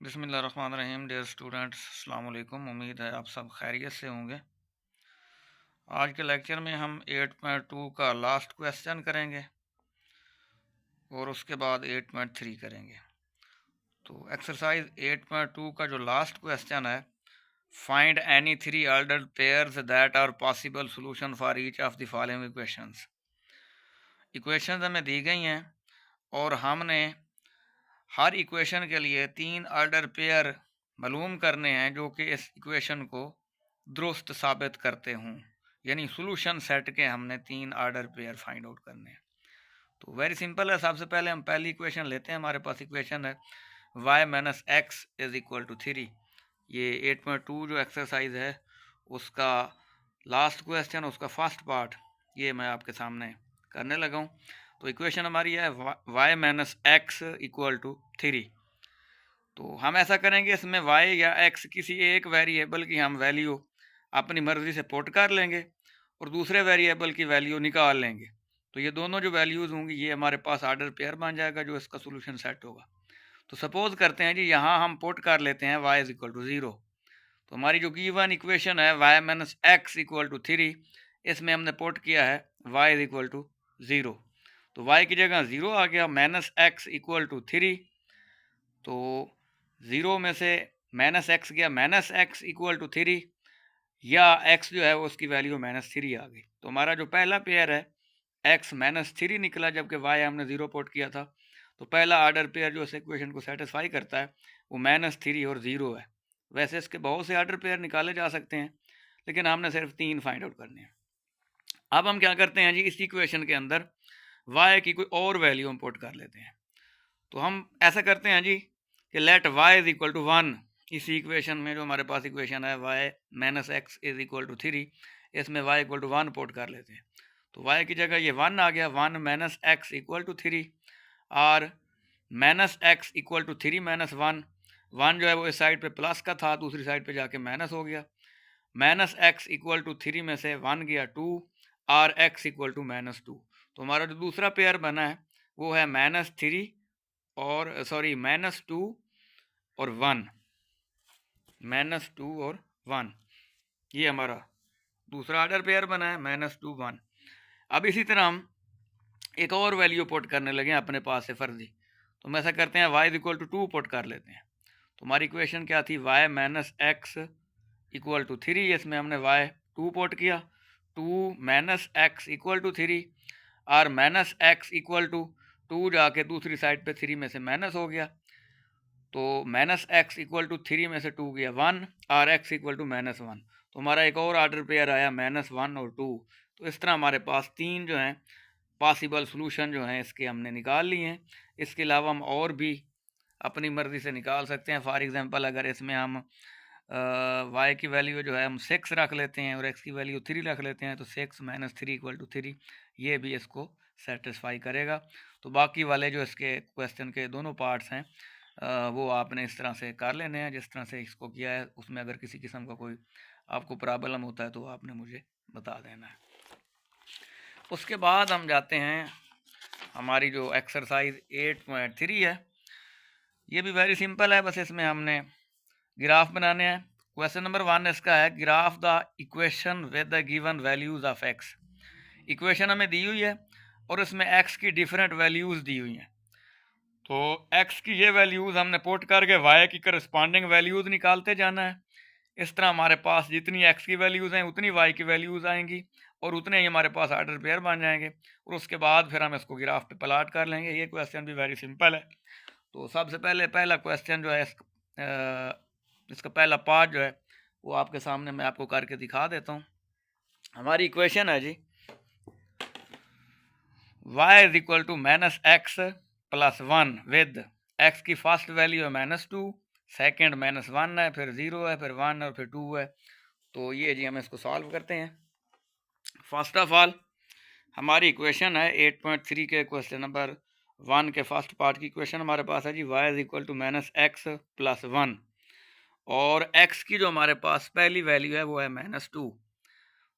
बिस्मिल्लाहिर्रहमानिर्रहीम। Dear students, अस्सलाम वालेकुम। उम्मीद है आप सब खैरियत से होंगे। आज के लेक्चर में हम 8.2 का लास्ट क्वेश्चन करेंगे और उसके बाद 8.3 करेंगे। तो एक्सरसाइज 8.2 का जो लास्ट क्वेश्चन है, find any three ordered pairs that are possible solution for each of the following equations. Equations हमें दी गई हैं और हमने हर इक्वेशन के लिए तीन ऑर्डर पेयर मालूम करने हैं जो कि इस इक्वेशन को दुरुस्त साबित करते हों, यानी सोल्यूशन सेट के हमने तीन ऑर्डर पेयर फाइंड आउट करने हैं। तो वेरी सिंपल है। सबसे पहले हम पहली इक्वेशन लेते हैं। हमारे पास इक्वेशन है y minus x is equal to 3। ये 8.2 जो एक्सरसाइज है उसका लास्ट क्वेश्चन, उसका फर्स्ट पार्ट ये मैं आपके सामने करने लगा हूँ। तो इक्वेशन हमारी है y minus x equal to 3। तो हम ऐसा करेंगे, इसमें y या x किसी एक वेरिएबल की हम वैल्यू अपनी मर्ज़ी से पुट कर लेंगे और दूसरे वेरिएबल की वैल्यू निकाल लेंगे। तो ये दोनों जो वैल्यूज़ होंगी ये हमारे पास ऑर्डर पेयर बन जाएगा जो इसका सोल्यूशन सेट होगा। तो सपोज़ करते हैं जी, यहाँ हम पुट कर लेते हैं y इज इक्वल टू 0। तो हमारी जो गिवन इक्वेशन है y minus x equal to 3, इसमें हमने पुट किया है y इज इक्वल टू 0। तो y की जगह 0 आ गया, माइनस एक्स इक्वल टू 3। तो 0 में से माइनस एक्स गया, माइनस एक्स इक्वल टू 3, या x जो है वो उसकी वैल्यू -3 आ गई। तो हमारा जो पहला पेयर है x -3 निकला, जबकि y हमने 0 पुट किया था। तो पहला ऑर्डर पेयर जो इस इक्वेशन को सेटिस्फाई करता है वो -3 और 0 है। वैसे इसके बहुत से ऑर्डर पेयर निकाले जा सकते हैं, लेकिन हमने सिर्फ 3 फाइंड आउट करने हैं। अब हम क्या करते हैं जी, इस इक्वेशन के अंदर y की कोई और वैल्यू हम पुट कर लेते हैं। तो हम ऐसा करते हैं जी कि let y is equal to 1। इसी इक्वेशन में जो हमारे पास इक्वेशन है y minus x is equal to 3, इसमें y इक्वल टू 1 पुट कर लेते हैं। तो y की जगह ये 1 आ गया, 1 माइनस एक्स इक्वल टू 3, और minus x equal to 3 minus 1। 1 जो है वो इस साइड पे प्लस का था, दूसरी साइड पे जाके माइनस हो गया। माइनस एक्स इक्वल टू 3 में से 1 गया 2, और x इक्वल टू -2। तो हमारा जो दूसरा पेयर बना है वो है -3 और -2 और 1, -2 और 1। ये हमारा दूसरा ऑर्डर पेयर बना है, -2 1। अब इसी तरह हम एक और वैल्यू पुट करने लगे अपने पास से फर्जी। तो हम ऐसा करते हैं y is equal to 2 put कर लेते हैं। तो हमारी इक्वेशन क्या थी, y minus x equal to 3, इसमें हमने y 2 पुट किया, 2 माइनस एक्स इक्वल टू 3, और माइनस एक्स इक्वल टू 2 जाके दूसरी साइड पे 3 में से माइनस हो गया। तो माइनस एक्स इक्वल टू 3 में से 2 गया 1, और x इक्वल टू -1। तो हमारा एक और ऑर्डर पेयर आया -1 और 2। तो इस तरह हमारे पास तीन जो हैं पॉसिबल सॉल्यूशन जो हैं इसके हमने निकाल लिए हैं। इसके अलावा हम और भी अपनी मर्ज़ी से निकाल सकते हैं। फॉर एग्जांपल, अगर इसमें हम y की वैल्यू जो है हम 6 रख लेते हैं और x की वैल्यू 3 रख लेते हैं, तो 6 माइनस 3 इक्वल टू 3, ये भी इसको सेटिस्फाई करेगा। तो बाकी वाले जो इसके क्वेश्चन के दोनों पार्ट्स हैं वो आपने इस तरह से कर लेने हैं जिस तरह से इसको किया है। उसमें अगर किसी किस्म का कोई आपको प्रॉब्लम होता है तो आपने मुझे बता देना है। उसके बाद हम जाते हैं हमारी जो एक्सरसाइज 8.3 है। ये भी वेरी सिंपल है, बस इसमें हमने ग्राफ बनाने हैं। क्वेश्चन नंबर 1 इसका है, graph the equation with the given values of x. Equation हमें दी हुई है और इसमें एक्स की डिफरेंट वैल्यूज़ दी हुई हैं। तो x की ये वैल्यूज़ हमने पुट करके y की करस्पॉन्डिंग वैल्यूज़ निकालते जाना है। इस तरह हमारे पास जितनी x की वैल्यूज़ हैं उतनी y की वैल्यूज़ आएंगी और उतने ही हमारे पास ऑर्डर पेयर बन जाएंगे, और उसके बाद फिर हम इसको ग्राफ पे प्लॉट कर लेंगे। ये क्वेश्चन भी वेरी सिंपल है। तो सबसे पहले पहला क्वेश्चन जो है इसका पहला पार्ट जो है वो आपके सामने मैं आपको करके दिखा देता हूँ। हमारी इक्वेशन है जी y is equal to minus x plus 1 with x की फर्स्ट वैल्यू है -2, सेकेंड -1 है, फिर 0 है, फिर 1 और फिर 2 है। तो ये जी हम इसको सॉल्व करते हैं। फर्स्ट ऑफ ऑल हमारी इक्वेशन है 8.3 के क्वेश्चन नंबर 1 के फर्स्ट पार्ट की इक्वेशन हमारे पास है जी y is equal to -x plus 1, और x की जो हमारे पास पहली वैल्यू है वो है -2।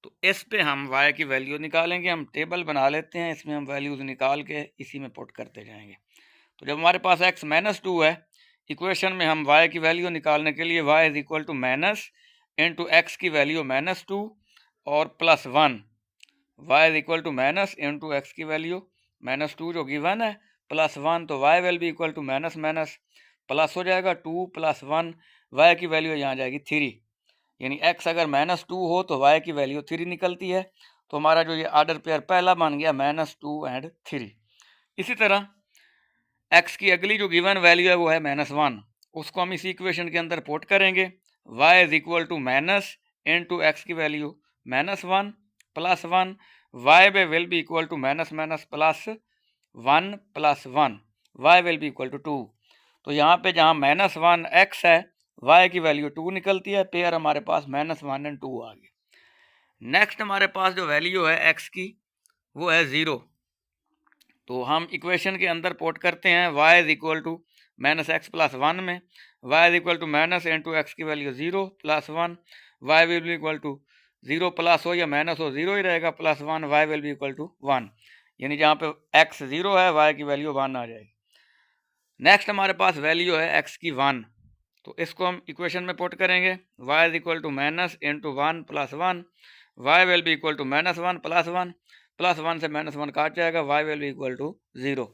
तो इस पे हम y की वैल्यू निकालेंगे। हम टेबल बना लेते हैं, इसमें हम वैल्यूज़ निकाल के इसी में पुट करते जाएंगे। तो जब हमारे पास x -2 है, इक्वेशन में हम y की वैल्यू निकालने के लिए y is equal to minus into x की वैल्यू -2 और +1, y is equal to minus into x की वैल्यू -2 जो गिवन है +1, तो y will be equal to minus minus plus हो जाएगा 2 + 1, y की वैल्यू यहाँ जाएगी 3, यानी x अगर -2 हो तो y की वैल्यू 3 निकलती है। तो हमारा जो ये ऑर्डर पेयर पहला बन गया -2 और 3। इसी तरह x की अगली जो गिवन वैल्यू है वो है -1, उसको हम इसी इक्वेशन के अंदर पुट करेंगे। y is equal to minus into x की वैल्यू -1 +1, y पे will be equal to minus minus +1 +1, y will be equal to 2। तो यहाँ पे जहाँ -1 x है, y की वैल्यू 2 निकलती है। पेयर हमारे पास -1 और 2 आ गए। नेक्स्ट हमारे पास जो वैल्यू है x की वो है 0। तो हम इक्वेशन के अंदर पुट करते हैं y is equal to -x +1 में, y is equal to minus into x की value 0 +1, y will be equal to 0 plus हो या माइनस हो 0 ही रहेगा, +1, y will be equal to 1, यानी जहाँ पे x 0 है y की वैल्यू 1 आ जाएगी। नेक्स्ट हमारे पास वैल्यू है x की 1, तो इसको हम इक्वेशन में पुट करेंगे। y is equal to minus into 1 +1, y will be equal to -1 +1 से -1 काट जाएगा, y will be equal to 0।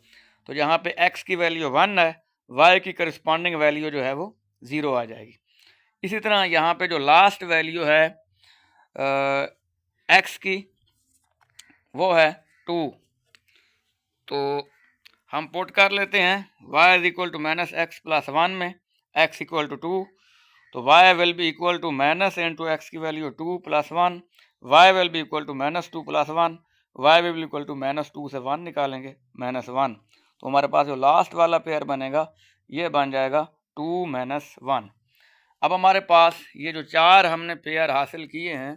तो जहाँ पे x की वैल्यू 1 है, y की करस्पॉन्डिंग वैल्यू जो है वो 0 आ जाएगी। इसी तरह यहाँ पे जो लास्ट वैल्यू है x की वो है 2, तो हम पुट कर लेते हैं y is equal to -x +1 में, x इक्वल टू 2, तो y will be equal to minus into x की value 2 +1, y will be equal to -2 +1, y will be equal to -2 से 1 निकालेंगे -1, तो हमारे पास जो लास्ट वाला पेयर बनेगा ये बन जाएगा 2 - 1। अब हमारे पास ये जो 4 हमने पेयर हासिल किए हैं,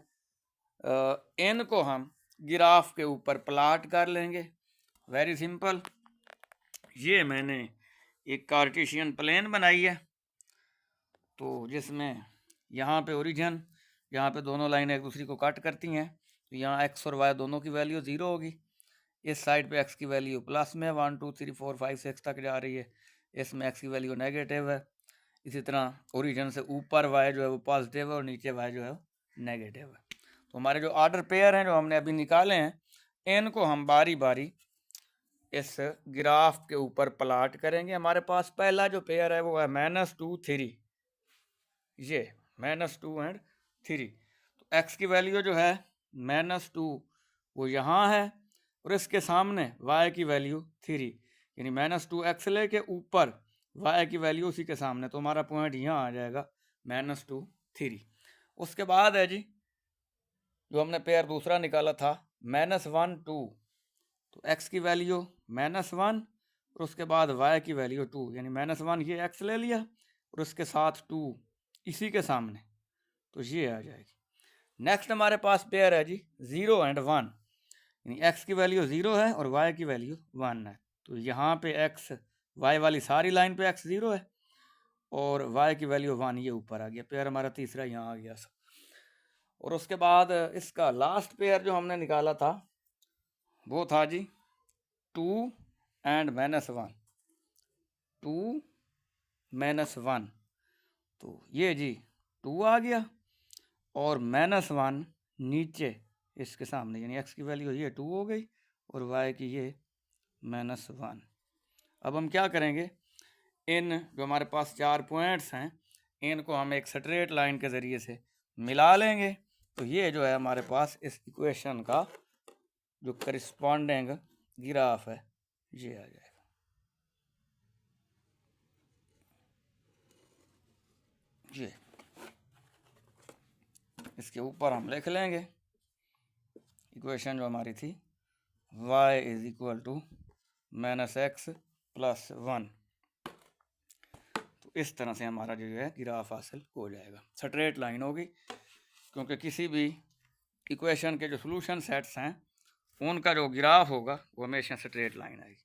इनको हम ग्राफ के ऊपर प्लाट कर लेंगे। वेरी सिंपल, ये मैंने एक कार्टेशियन प्लेन बनाई है, तो जिसमें यहाँ पे ओरिजिन, यहाँ पे दोनों लाइनें एक दूसरी को कट करती हैं, तो यहाँ x और y दोनों की वैल्यू 0 होगी। इस साइड पे x की वैल्यू प्लस में 1 2 3 4 5 6 तक जा रही है, इसमें x की वैल्यू नेगेटिव है। इसी तरह ओरिजिन से ऊपर y जो है वो पॉजिटिव है और नीचे y जो है वो नेगेटिव है। तो हमारे जो ऑर्डर पेयर हैं जो हमने अभी निकाले हैं, इनको हम बारी बारी इस ग्राफ के ऊपर प्लाट करेंगे। हमारे पास पहला जो पेयर है वो है -2 3, ये -2 और 3, तो x की वैल्यू जो है -2 वो यहाँ है और इसके सामने y की वैल्यू 3, यानी -2 x लेके ऊपर y की वैल्यू उसी के सामने, तो हमारा पॉइंट यहाँ आ जाएगा -2 3। उसके बाद है जी जो हमने पेयर दूसरा निकाला था -1 2, तो x की वैल्यू -1 और उसके बाद y की वैल्यू 2, यानी -1 ये x ले लिया और उसके साथ 2 इसी के सामने, तो ये आ जाएगी। नेक्स्ट हमारे पास पेयर है जी 0 और 1, यानी x की वैल्यू 0 है और y की वैल्यू 1 है, तो यहाँ पे x y वाली सारी लाइन पे x 0 है और y की वैल्यू 1, ये ऊपर आ गया। पेयर हमारा तीसरा यहाँ आ गया सब। और उसके बाद इसका लास्ट पेयर जो हमने निकाला था वो था जी 2 और -1, 2 -1, तो ये जी 2 आ गया और -1 नीचे इसके सामने, यानी x की वैल्यू ये 2 हो गई और y की ये -1। अब हम क्या करेंगे, इन जो हमारे पास 4 पॉइंट्स हैं इनको हम एक स्ट्रेट लाइन के ज़रिए से मिला लेंगे, तो ये जो है हमारे पास इस इक्वेशन का जो करस्पॉन्डिंग ग्राफ है ये आ जाएगा। ये इसके ऊपर हम लिख लेंगे इक्वेशन जो हमारी थी y is equal to -x + 1, तो इस तरह से हमारा जो है ग्राफ हासिल हो जाएगा, स्ट्रेट लाइन होगी, क्योंकि किसी भी इक्वेशन के जो सॉल्यूशन सेट्स हैं उनका जो ग्राफ होगा वो हमेशा स्ट्रेट लाइन आएगी।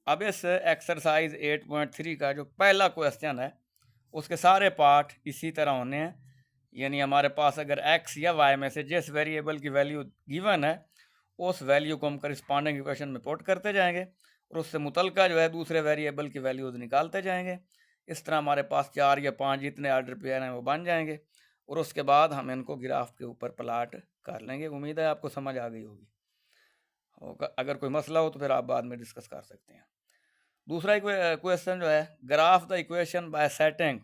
अब इस एक्सरसाइज 8.3 का जो पहला क्वेश्चन है उसके सारे पार्ट इसी तरह होने हैं, यानी हमारे पास अगर x या y में से जिस वेरिएबल की वैल्यू गिवन है उस वैल्यू को हम करस्पॉन्डिंग इक्वेशन में पुट करते जाएंगे और उससे मुतलका जो है दूसरे वेरिएबल की वैल्यूज निकालते जाएंगे। इस तरह हमारे पास 4 या 5 जितने ऑर्डर पेयर हैं वो बन जाएंगे और उसके बाद हम इनको ग्राफ के ऊपर प्लाट कर लेंगे। उम्मीद है आपको समझ आ गई होगी। अगर कोई मसला हो तो फिर आप बाद में डिस्कस कर सकते हैं। दूसरा क्वेश्चन जो है, graph the equation by setting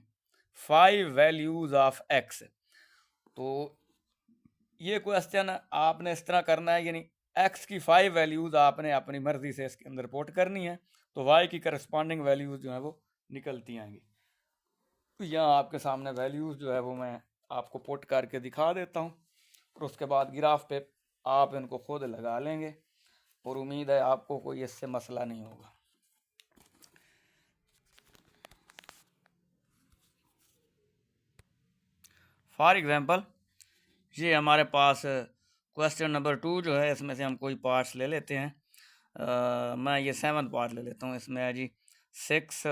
5 values of x. तो ये क्वेश्चन आपने इस तरह करना है, यानी एक्स की 5 वैल्यूज आपने अपनी मर्जी से इसके अंदर पुट करनी है, तो वाई की करस्पॉन्डिंग वैल्यूज जो है वो निकलती आएंगी। तो यहाँ आपके सामने वैल्यूज जो है वो मैं आपको पुट करके दिखा देता हूँ और उसके बाद ग्राफ पे आप इनको खुद लगा लेंगे और उम्मीद है आपको कोई इससे मसला नहीं होगा। फॉर एग्जांपल ये हमारे पास क्वेश्चन नंबर 2 जो है, इसमें से हम कोई पार्ट्स ले लेते हैं। मैं ये 7th पार्ट ले लेता हूँ। इसमें है जी 6x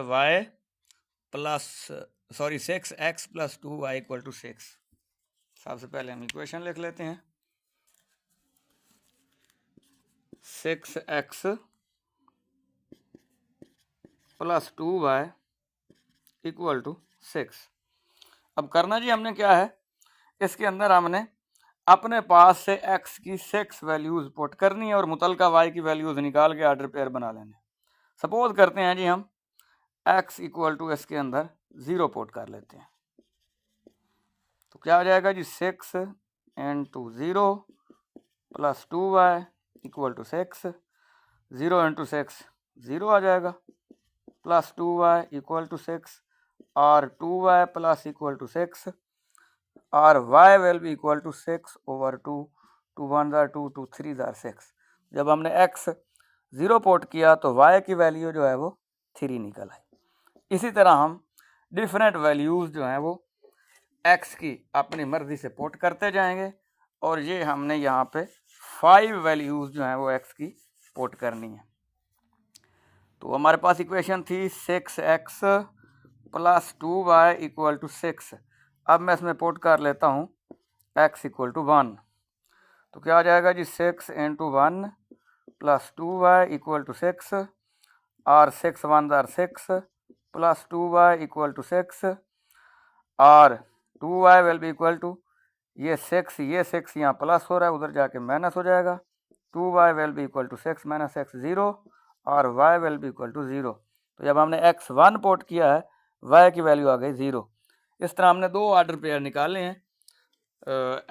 plus 2y equal to 6। सबसे पहले हम इक्वेशन लिख लेते हैं। 6x plus 2y equal to 6। अब करना जी हमने क्या है, इसके अंदर हमने अपने पास से x की 6 वैल्यूज पुट करनी है और मुतलका y की वैल्यूज निकाल के ऑर्डर पेयर बना लेने। सपोज करते हैं जी हम x इक्वल टू इसके अंदर 0 पुट कर लेते हैं, तो क्या आ जाएगा जी 6 into 0 plus 2y equal to 6। 0 into 6 0 आ जाएगा, प्लस 2y इक्वल टू 6 और 2y प्लस इक्वल टू 6 और y will be equal to 6 over 2। 2 1 जार 2, 2 3 जार 6। जब हमने x 0 पुट किया तो y की वैल्यू जो है वो 3 निकल आई। इसी तरह हम डिफरेंट वैल्यूज़ जो हैं वो x की अपनी मर्जी से पुट करते जाएंगे और ये हमने यहाँ पे 5 वैल्यूज़ जो हैं वो x की पुट करनी है। तो हमारे पास इक्वेशन थी 6x plus 2y equal to 6। अब मैं इसमें पुट कर लेता हूँ x इक्वल टू 1। तो क्या आ जाएगा जी 6 into 1 plus 2y equal to 6 और 6 1 jar 6 plus 2y equal to 6 और 2y will be equal to ये 6 यहाँ प्लस हो रहा है, उधर जाके माइनस हो जाएगा। 2y will be equal to 6 minus x 0 और y will be equal to 0। तो जब हमने x 1 पुट किया है y की वैल्यू आ गई 0। इस तरह हमने 2 ऑर्डर पेयर निकाले हैं।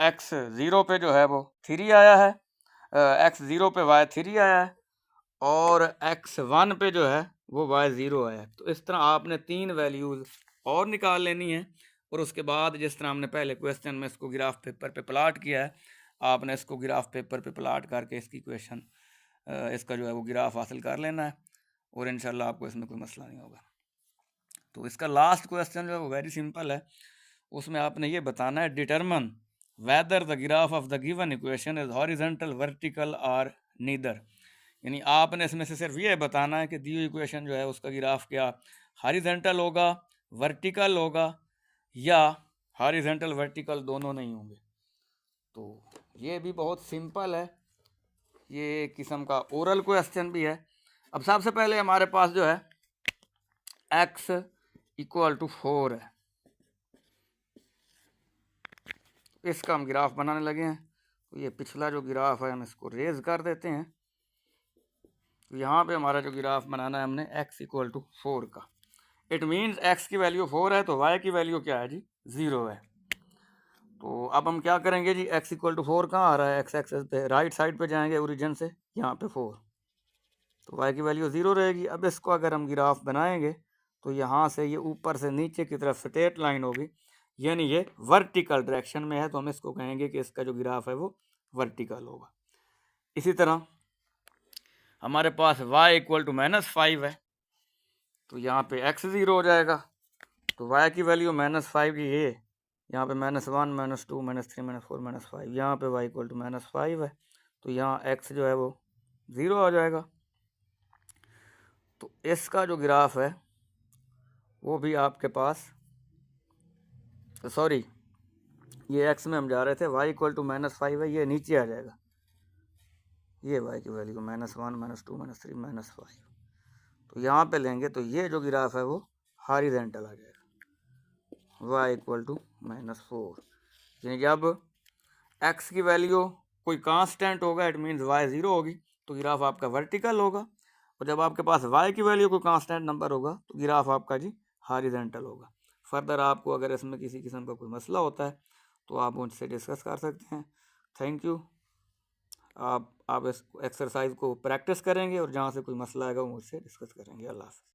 x 0 पे जो है वो 3 आया है, x 0 पे y 3 आया है और x 1 पे जो है वो y 0 आया है। तो इस तरह आपने 3 वैल्यूज़ और निकाल लेनी है और उसके बाद जिस तरह हमने पहले क्वेश्चन में इसको ग्राफ पेपर पे प्लाट किया है, आपने इसको ग्राफ पेपर पे प्लाट करके इसकी क्वेश्चन इसका जो है वो ग्राफ हासिल कर लेना है और इंशाल्लाह आपको इसमें कोई मसला नहीं होगा। तो इसका लास्ट क्वेश्चन जो है वो वेरी सिंपल है। उसमें आपने ये बताना है, determine whether the graph of the given equation is horizontal, vertical और नीदर। यानी आपने इसमें से सिर्फ ये बताना है कि दी हुई इक्वेशन जो है उसका ग्राफ क्या हॉरिजॉन्टल होगा, वर्टिकल होगा या हॉरिजॉन्टल वर्टिकल दोनों नहीं होंगे। तो ये भी बहुत सिंपल है, ये एक किस्म का ओरल क्वेश्चन भी है। अब सबसे पहले हमारे पास जो है x इक्वल टू 4 है, इसका हम ग्राफ बनाने लगे हैं। तो ये पिछला जो ग्राफ है हम इसको रेज कर देते हैं। तो यहाँ पे हमारा जो ग्राफ बनाना है हमने x इक्वल टू 4 का। इट मीन्स x की वैल्यू 4 है तो y की वैल्यू क्या है जी 0 है। तो अब हम क्या करेंगे जी, x इक्वल टू 4 कहाँ आ रहा है, x एक्सेस पे राइट साइड पे जाएंगे ओरिजिन से, यहाँ पे 4, तो y की वैल्यू 0 रहेगी। अब इसको अगर हम ग्राफ बनाएंगे तो यहाँ से ये ऊपर से नीचे की तरफ स्ट्रेट लाइन होगी, यानी ये वर्टिकल डायरेक्शन में है, तो हम इसको कहेंगे कि इसका जो ग्राफ है वो वर्टिकल होगा। इसी तरह हमारे पास y इक्वल टू -5 है, तो यहाँ पे x 0 हो जाएगा, तो y की वैल्यू -5 की ये यहाँ पे -1 -2 -3 -4 -5, यहाँ पे y इक्वल टू -5 है, तो यहाँ x जो है वो 0 आ जाएगा। तो इसका जो ग्राफ है वो भी आपके पास, सॉरी ये x में हम जा रहे थे, y इक्वल टू -5 है, ये नीचे आ जाएगा, ये y की वैल्यू -1 -2 -3 -5, तो यहाँ पे लेंगे तो ये जो ग्राफ है वो हॉरिजेंटल आ जाएगा, y इक्वल टू -4। यानी जब x की वैल्यू कोई कांस्टेंट होगा इट मीन्स y 0 होगी तो ग्राफ आपका वर्टिकल होगा, और जब आपके पास y की वैल्यू कोई कांस्टेंट नंबर होगा तो ग्राफ आपका जी हॉरिजेंटल होगा। फर्दर आपको अगर इसमें किसी किस्म का कोई मसला होता है तो आप मुझसे डिस्कस कर सकते हैं। Thank you. आप इस एक्सरसाइज को प्रैक्टिस करेंगे और जहाँ से कोई मसला आएगा वो मुझसे डिस्कस करेंगे। अल्लाह हाफ़िज़।